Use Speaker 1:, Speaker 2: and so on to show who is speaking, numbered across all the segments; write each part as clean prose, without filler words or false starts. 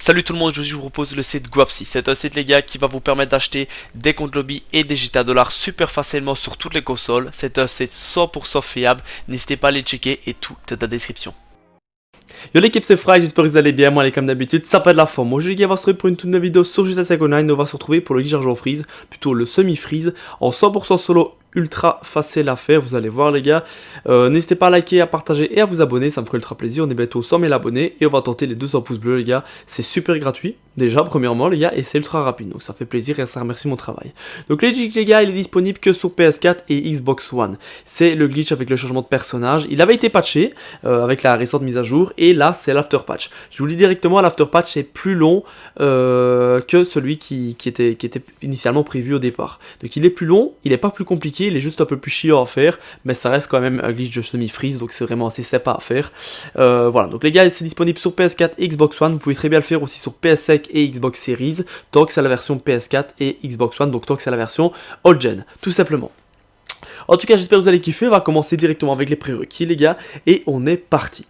Speaker 1: Salut tout le monde, aujourd'hui je vous propose le site Guapsi. C'est un site les gars qui va vous permettre d'acheter des comptes lobby et des $, super facilement sur toutes les consoles. C'est un site 100% fiable, n'hésitez pas à les checker et tout est dans la description.
Speaker 2: Yo l'équipe c'est Fry, j'espère que vous allez bien, moi comme d'habitude, ça pas de la forme. Aujourd'hui les gars on va se retrouver pour une toute nouvelle vidéo sur GTA 5 Online, on va se retrouver pour le glitch argent freeze, plutôt le semi-freeze, en 100% solo, ultra facile à faire, vous allez voir les gars. N'hésitez pas à liker, à partager et à vous abonner, ça me ferait ultra plaisir, on est bientôt 100 000 abonnés et on va tenter les 200 pouces bleus les gars. C'est super gratuit, déjà premièrement les gars, et c'est ultra rapide, donc ça fait plaisir et ça remercie mon travail. Donc le glitch les gars, il est disponible que sur PS4 et Xbox One. C'est le glitch avec le changement de personnage, il avait été patché avec la récente mise à jour et là c'est l'after patch. Je vous le dis directement, l'after patch est plus long que celui qui était initialement prévu au départ. Donc il est plus long, il n'est pas plus compliqué, il est juste un peu plus chiant à faire, mais ça reste quand même un glitch de semi-freeze, donc c'est vraiment assez sympa à faire. Voilà, donc les gars, c'est disponible sur PS4 et Xbox One, vous pouvez très bien le faire aussi sur PS5 et Xbox Series, tant que c'est la version PS4 et Xbox One, donc tant que c'est la version Old Gen, tout simplement. En tout cas, j'espère que vous allez kiffer, on va commencer directement avec les prérequis les gars, et on est parti.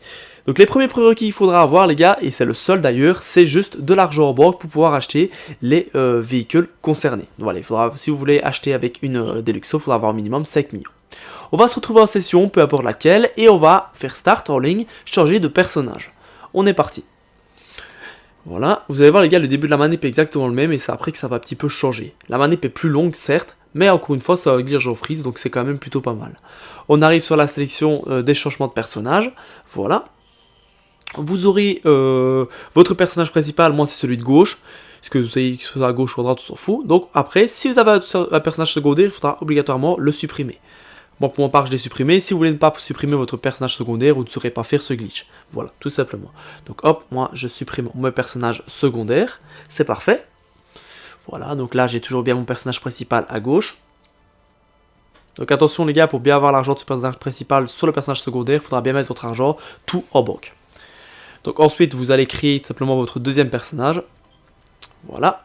Speaker 2: Donc les premiers prérequis qu'il faudra avoir les gars, et c'est le seul d'ailleurs, c'est juste de l'argent en banque pour pouvoir acheter les véhicules concernés. Donc, voilà, il faudra, si vous voulez acheter avec une Deluxo, il faudra avoir au minimum 5 millions. On va se retrouver en session, peu importe laquelle, et on va faire start en ligne, changer de personnage. On est parti. Voilà, vous allez voir les gars, le début de la manip est exactement le même, et c'est après que ça va un petit peu changer. La manip est plus longue certes, mais encore une fois ça va glitch en freeze, donc c'est quand même plutôt pas mal. On arrive sur la sélection des changements de personnage, voilà. Vous aurez votre personnage principal, moi c'est celui de gauche, parce que vous savez que ce soit à gauche ou à droite, on s'en fout. Donc après, si vous avez un personnage secondaire, il faudra obligatoirement le supprimer. Moi pour mon part je l'ai supprimé, si vous voulez ne pas supprimer votre personnage secondaire, vous ne saurez pas faire ce glitch. Voilà, tout simplement. Donc hop, moi je supprime mon personnage secondaire, c'est parfait. Voilà, donc là j'ai toujours bien mon personnage principal à gauche. Donc attention les gars, pour bien avoir l'argent de ce personnage principal sur le personnage secondaire, il faudra bien mettre votre argent tout en banque. Donc ensuite, vous allez créer tout simplement votre deuxième personnage. Voilà.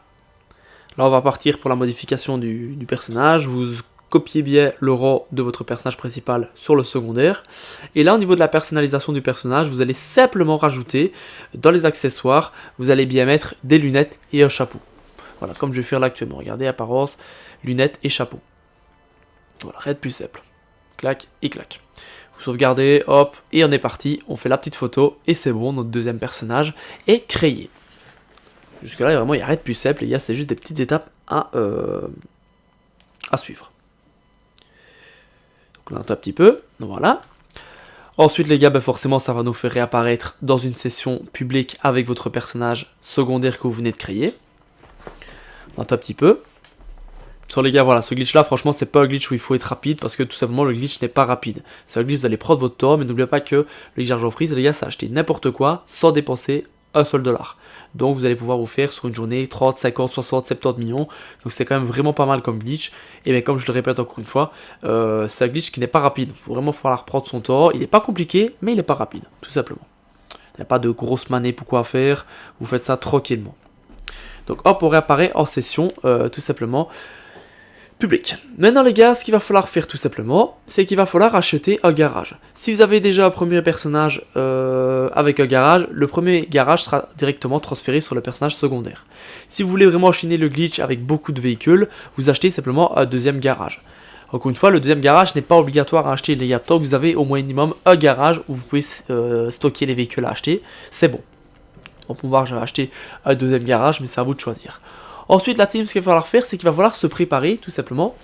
Speaker 2: Là, on va partir pour la modification du personnage. Vous copiez bien le rang de votre personnage principal sur le secondaire. Et là, au niveau de la personnalisation du personnage, vous allez simplement rajouter dans les accessoires, vous allez bien mettre des lunettes et un chapeau. Voilà, comme je vais faire là actuellement. Regardez, apparence, lunettes et chapeau. Voilà, rien de plus simple. Clac et clac. Vous sauvegardez, hop, et on est parti, on fait la petite photo, et c'est bon, notre deuxième personnage est créé. Jusque là, vraiment, il n'y a rien de plus simple, les gars, c'est juste des petites étapes à suivre. Donc là, un tout petit peu, voilà. Ensuite, les gars, ben forcément, ça va nous faire réapparaître dans une session publique avec votre personnage secondaire que vous venez de créer. Un tout petit peu. Sur les gars, voilà, ce glitch là, franchement, c'est pas un glitch où il faut être rapide parce que tout simplement le glitch n'est pas rapide. C'est un glitch, vous allez prendre votre temps, mais n'oubliez pas que le glitch argent freeze, les gars, c'est acheter n'importe quoi sans dépenser un seul dollar. Donc vous allez pouvoir vous faire sur une journée 30, 50, 60, 70 millions. Donc c'est quand même vraiment pas mal comme glitch. Et bien comme je le répète encore une fois, c'est un glitch qui n'est pas rapide. Il faut vraiment falloir prendre son temps. Il n'est pas compliqué, mais il n'est pas rapide, tout simplement. Il n'y a pas de grosse manip ou quoi faire. Vous faites ça tranquillement. Donc hop, on réapparaît en session, tout simplement. Public. Maintenant les gars, ce qu'il va falloir faire tout simplement, c'est qu'il va falloir acheter un garage. Si vous avez déjà un premier personnage avec un garage, le premier garage sera directement transféré sur le personnage secondaire. Si vous voulez vraiment enchaîner le glitch avec beaucoup de véhicules, vous achetez simplement un deuxième garage. Encore une fois, le deuxième garage n'est pas obligatoire à acheter les gars. Tant que vous avez au moins minimum un garage où vous pouvez stocker les véhicules à acheter, c'est bon. On peut pouvoir acheter un deuxième garage, mais c'est à vous de choisir. Ensuite, la team, ce qu'il va falloir faire, c'est qu'il va falloir se préparer, tout simplement,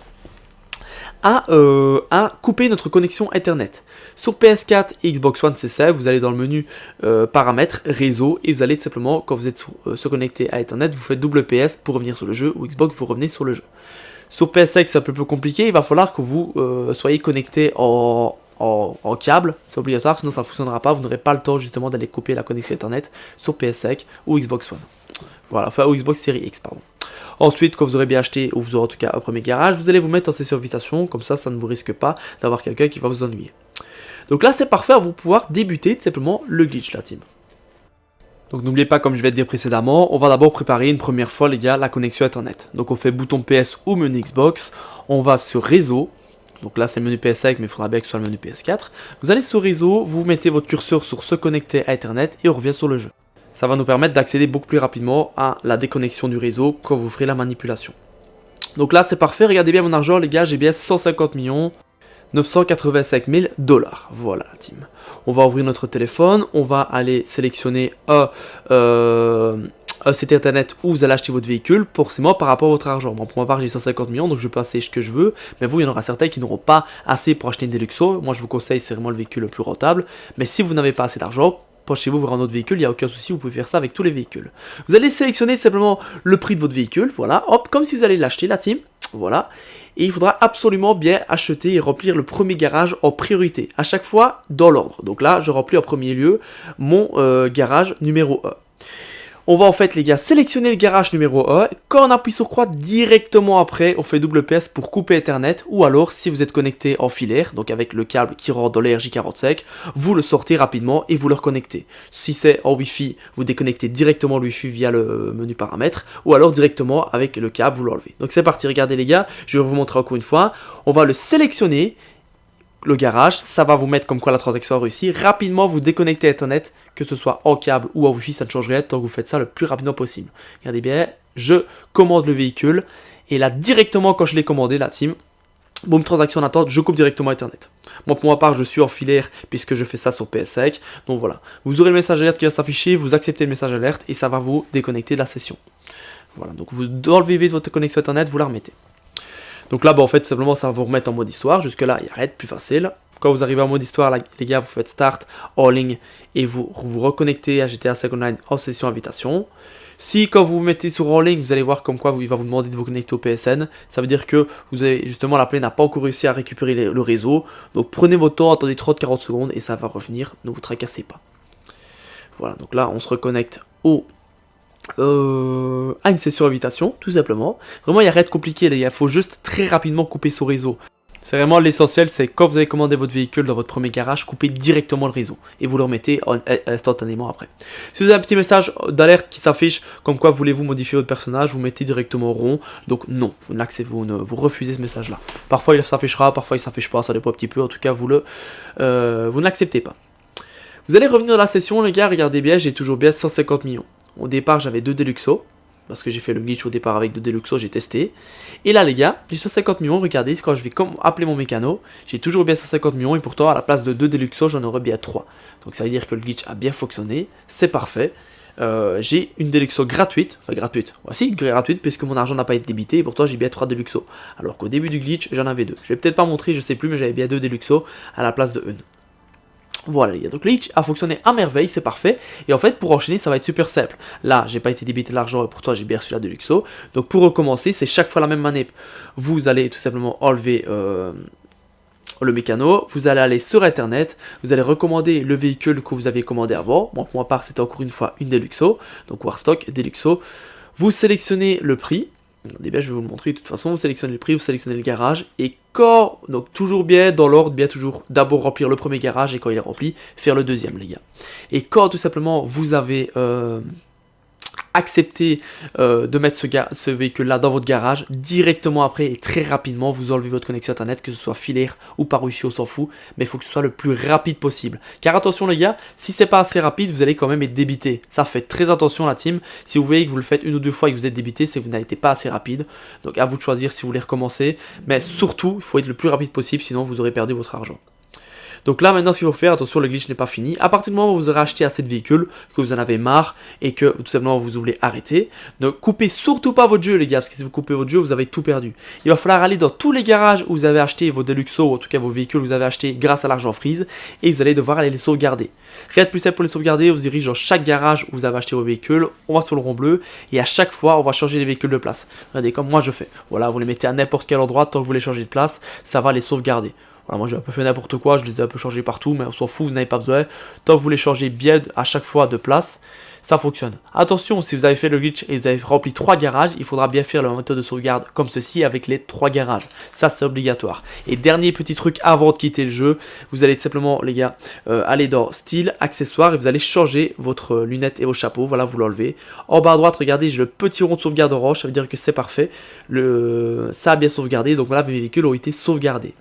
Speaker 2: à couper notre connexion Internet. Sur PS4 et Xbox One, c'est ça, vous allez dans le menu paramètres, réseau, et vous allez tout simplement, quand vous êtes se connecter à Internet, vous faites WPS pour revenir sur le jeu, ou Xbox, vous revenez sur le jeu. Sur PS5, c'est un peu plus compliqué, il va falloir que vous soyez connecté en câble, c'est obligatoire, sinon ça ne fonctionnera pas, vous n'aurez pas le temps justement d'aller couper la connexion Internet sur PS5 ou Xbox One. Voilà, enfin, ou Xbox Series X, pardon. Ensuite, quand vous aurez bien acheté, ou vous aurez en tout cas un premier garage, vous allez vous mettre en session invitation, comme ça, ça ne vous risque pas d'avoir quelqu'un qui va vous ennuyer. Donc là, c'est parfait, vous pouvoir débuter tout simplement le glitch, la team. Donc n'oubliez pas, comme je vais te dire précédemment, on va d'abord préparer une première fois, les gars, la connexion Internet. Donc on fait bouton PS ou menu Xbox, on va sur réseau. Donc là, c'est le menu PS5, mais il faudra bien que ce soit le menu PS4. Vous allez sur réseau, vous mettez votre curseur sur se connecter à Internet et on revient sur le jeu. Ça va nous permettre d'accéder beaucoup plus rapidement à la déconnexion du réseau quand vous ferez la manipulation. Donc là, c'est parfait. Regardez bien mon argent, les gars. J'ai bien 150 985 000 $. Voilà la team. On va ouvrir notre téléphone. On va aller sélectionner un site internet où vous allez acheter votre véhicule, forcément par rapport à votre argent. Moi, pour ma part, j'ai 150 millions, donc je peux acheter ce que je veux. Mais vous, il y en aura certains qui n'auront pas assez pour acheter une Deluxo. Moi, je vous conseille, c'est vraiment le véhicule le plus rentable. Mais si vous n'avez pas assez d'argent, penchez-vous vers un autre véhicule, il n'y a aucun souci, vous pouvez faire ça avec tous les véhicules. Vous allez sélectionner simplement le prix de votre véhicule, voilà, hop, comme si vous allez l'acheter, la team, voilà. Et il faudra absolument bien acheter et remplir le premier garage en priorité, à chaque fois dans l'ordre. Donc là, je remplis en premier lieu mon garage numéro 1. On va en fait les gars sélectionner le garage numéro 1, quand on appuie sur croix directement après on fait double PS pour couper Ethernet, ou alors si vous êtes connecté en filaire, donc avec le câble qui rentre dans les RJ45, vous le sortez rapidement et vous le reconnectez. Si c'est en Wi-Fi, vous déconnectez directement le Wi-Fi via le menu paramètres, ou alors directement avec le câble vous l'enlevez. Donc c'est parti, regardez les gars, je vais vous montrer encore une fois, on va le sélectionner, le garage, ça va vous mettre comme quoi la transaction a réussi. Rapidement, vous déconnectez Internet, que ce soit en câble ou en Wi-Fi, ça ne change rien tant que vous faites ça le plus rapidement possible. Regardez bien, je commande le véhicule et là directement quand je l'ai commandé, la team, boum, transaction d'attente, je coupe directement Internet. Moi pour ma part, je suis en filaire puisque je fais ça sur PS5. Donc voilà, vous aurez le message alerte qui va s'afficher, vous acceptez le message alerte et ça va vous déconnecter de la session. Voilà, donc vous enlevez vite votre connexion Internet, vous la remettez. Donc là, bah, en fait, simplement, ça va vous remettre en mode histoire. Jusque-là, il arrête, plus facile. Quand vous arrivez en mode histoire, là, les gars, vous faites Start, All In, et vous vous reconnectez à GTA 5 Online en session invitation. Si, quand vous vous mettez sur All In, vous allez voir comme quoi il va vous demander de vous connecter au PSN. Ça veut dire que vous avez, justement, la play n'a pas encore réussi à récupérer le réseau. Donc prenez votre temps, attendez 30-40 secondes, et ça va revenir. Ne vous tracassez pas. Voilà, donc là, on se reconnecte à une session invitation, tout simplement. Vraiment, il n'y a rien de compliqué, les gars. Il faut juste très rapidement couper son réseau. C'est vraiment l'essentiel, c'est quand vous avez commandé votre véhicule dans votre premier garage, coupez directement le réseau et vous le remettez instantanément après. Si vous avez un petit message d'alerte qui s'affiche, comme quoi voulez-vous modifier votre personnage, vous mettez directement rond. Donc non, vous refusez ce message-là. Parfois il s'affichera, parfois il s'affiche pas, ça dépend un petit peu. En tout cas, vous ne l'acceptez pas. Vous allez revenir dans la session, les gars. Regardez bien, j'ai toujours bien 150 millions. Au départ, j'avais 2 Deluxo, parce que j'ai fait le glitch au départ avec 2 Deluxo, j'ai testé. Et là, les gars, j'ai 150 millions, regardez, quand je vais appeler mon mécano, j'ai toujours bien 150 millions, et pourtant, à la place de 2 Deluxo, j'en aurais bien 3. Donc ça veut dire que le glitch a bien fonctionné, c'est parfait. J'ai une Deluxo gratuite, voici, gratuite, puisque mon argent n'a pas été débité, et pourtant j'ai bien 3 Deluxo. Alors qu'au début du glitch, j'en avais 2. Je vais peut-être pas montrer, je sais plus, mais j'avais bien 2 Deluxo à la place de 1. Voilà les gars, donc le glitch a fonctionné à merveille, c'est parfait. Et en fait, pour enchaîner, ça va être super simple. Là, j'ai pas été débité de l'argent et pourtant j'ai bien reçu la Deluxo. Donc pour recommencer, c'est chaque fois la même manip. Vous allez tout simplement enlever le mécano, vous allez aller sur internet, vous allez recommander le véhicule que vous aviez commandé avant. Moi pour ma part, c'était encore une fois une Deluxo, donc Warstock, Deluxo. Vous sélectionnez le prix. Regardez bien, je vais vous le montrer. De toute façon, vous sélectionnez le prix, vous sélectionnez le garage. Et quand, donc toujours bien dans l'ordre, bien toujours d'abord remplir le premier garage et quand il est rempli, faire le deuxième, les gars. Et quand tout simplement vous avez accepté de mettre ce véhicule-là dans votre garage, directement après et très rapidement, vous enlevez votre connexion internet, que ce soit filaire ou par Wi-Fi, on s'en fout, mais il faut que ce soit le plus rapide possible. Car attention les gars, si c'est pas assez rapide, vous allez quand même être débité. Ça, faites très attention la team. Si vous voyez que vous le faites une ou deux fois et que vous êtes débité, c'est que vous n'avez été pas assez rapide. Donc à vous de choisir si vous voulez recommencer. Mais surtout, il faut être le plus rapide possible, sinon vous aurez perdu votre argent. Donc là maintenant ce qu'il faut faire, attention le glitch n'est pas fini, à partir du moment où vous aurez acheté assez de véhicules, que vous en avez marre et que tout simplement vous voulez arrêter, ne coupez surtout pas votre jeu les gars, parce que si vous coupez votre jeu vous avez tout perdu. Il va falloir aller dans tous les garages où vous avez acheté vos Deluxo, ou en tout cas vos véhicules que vous avez acheté grâce à l'argent freeze, et vous allez devoir aller les sauvegarder. Rien de plus simple pour les sauvegarder, on se dirige dans chaque garage où vous avez acheté vos véhicules, on va sur le rond bleu, et à chaque fois on va changer les véhicules de place. Regardez comme moi je fais, voilà vous les mettez à n'importe quel endroit, tant que vous les changez de place, ça va les sauvegarder. Voilà, moi j'ai un peu fait n'importe quoi, je les ai un peu changés partout, mais on s'en fout, vous n'avez pas besoin. Tant que vous les changez bien à chaque fois de place, ça fonctionne. Attention, si vous avez fait le glitch et vous avez rempli 3 garages, il faudra bien faire le méthode de sauvegarde comme ceci avec les 3 garages. Ça c'est obligatoire. Et dernier petit truc avant de quitter le jeu, vous allez tout simplement les gars, aller dans style, accessoires et vous allez changer votre lunette et vos chapeaux. Voilà, vous l'enlevez. En bas à droite, regardez, j'ai le petit rond de sauvegarde orange, ça veut dire que c'est parfait. Ça a bien sauvegardé, donc voilà, mes véhicules ont été sauvegardés.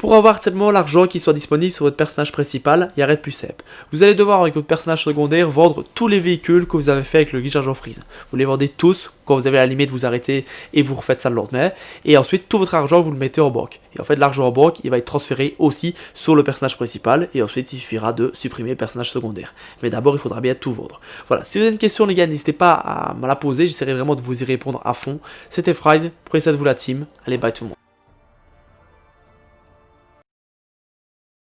Speaker 2: Pour avoir simplement l'argent qui soit disponible sur votre personnage principal, il n'y a rien de plus simple. Vous allez devoir avec votre personnage secondaire vendre tous les véhicules que vous avez fait avec le glitch Argent Freeze. Vous les vendez tous, quand vous avez la limite vous arrêtez et vous refaites ça le lendemain. Et ensuite tout votre argent vous le mettez en banque. Et en fait l'argent en banque il va être transféré aussi sur le personnage principal et ensuite il suffira de supprimer le personnage secondaire. Mais d'abord il faudra bien tout vendre. Voilà, si vous avez une question les gars n'hésitez pas à me la poser, j'essaierai vraiment de vous y répondre à fond. C'était Fries, prenez ça de vous la team, allez bye tout le monde.